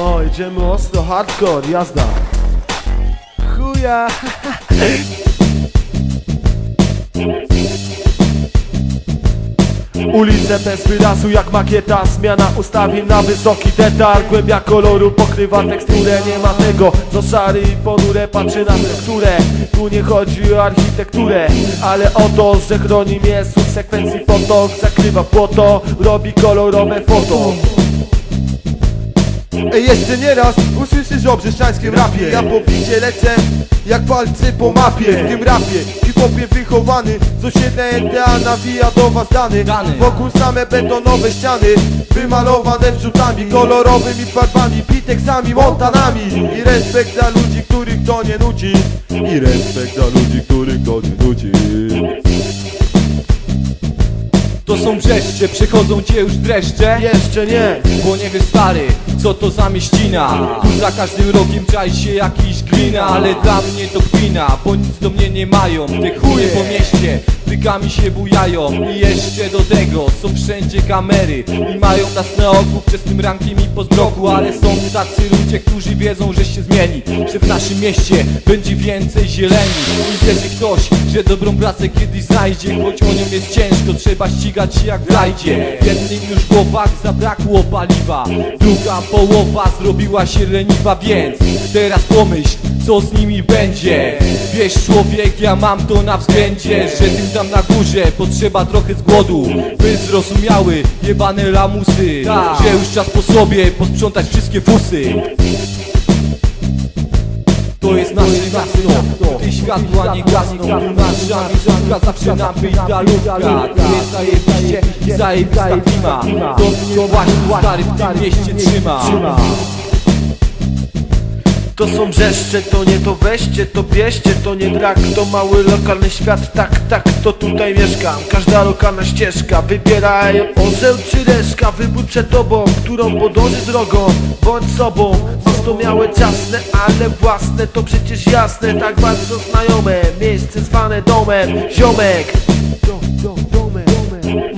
No, jedziemy ostro, hardcore, jazda. Chuja. Ulice bez wyrazu jak makieta, zmiana ustawień na wysoki detal. Głębia koloru pokrywa teksturę, nie ma tego co szary i ponure patrzy na strukturę. Tu nie chodzi o architekturę, ale o to, że chroni mnie z sekwencji potok. Zakrywa płoto, robi kolorowe foto. Ej, jeszcze nieraz usłyszysz o brzeszczańskim rapie. Ja po bicie lecę jak palce po mapie. W tym rapie, hip-hopie wychowany, z osiedla NTA nawija do was dany. Wokół same betonowe ściany, wymalowane wrzutami, kolorowymi farbami, biteksami, montanami. I respekt dla ludzi, których to nie nudzi. I respekt dla ludzi, których to nie nudzi. To są wrzeszcze, przechodzą cię już dreszcze. Jeszcze nie. Bo nie wiesz stary, co to za mieścina. Tu za każdym rogiem czai się jakiś glina. Ale dla mnie to kpina, bo nic do mnie nie mają. Te chuje po mieście, tykami się bujają. I jeszcze do tego są wszędzie kamery i mają nas na oku wczesnym rankiem i po zmroku. Ale są tacy ludzie, którzy wiedzą, że się zmieni, że w naszym mieście będzie więcej zieleni. I wierzy ktoś, że dobrą pracę kiedyś znajdzie. Choć o nią jest ciężko, trzeba ścigać się jak zajdzie. Jednym już głowach zabrakło paliwa, druga połowa zrobiła się leniwa. Więc teraz pomyśl, co z nimi będzie. Wiesz człowiek, ja mam to na względzie, że tym tam na górze potrzeba trochę z głodu. By zrozumiały jebane lamusy, że już czas po sobie posprzątać wszystkie fusy. To jest nasze miasto, tutaj światła nie gasną. Tu nasza muzyka zawsze nam wyjda lufka. Tu jest zajebiście i zajebista klima. To mnie właśnie stary w tym mieście trzyma. To są wrzeszcze, to nie to weźcie, to bierzcie, to nie brak, to mały lokalny świat, tak, to tutaj mieszkam. Każda lokalna ścieżka, wybieraj orzeł czy reszka. Wybór przed tobą, którą podąży drogą, bądź sobą. Masz to miałe ciasne, ale własne, to przecież jasne. Tak bardzo znajome, miejsce zwane domem, ziomek.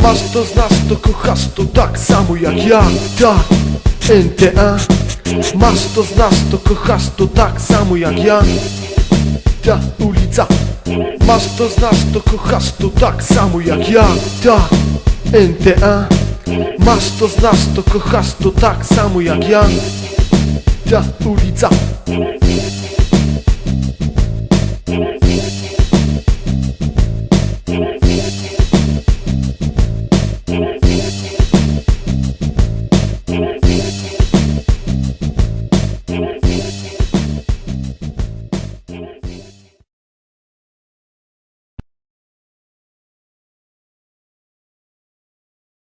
Masz to, znasz to, kochasz to tak samo jak ja, tak, NTA. Masz to, znasz to, kochasz to tak samo jak ja. Ta ulica. Masz to, znasz to, kochasz to tak samo jak ja. Ta NTA. Masz to, znasz to, kochasz to tak samo jak ja. Ta ulica.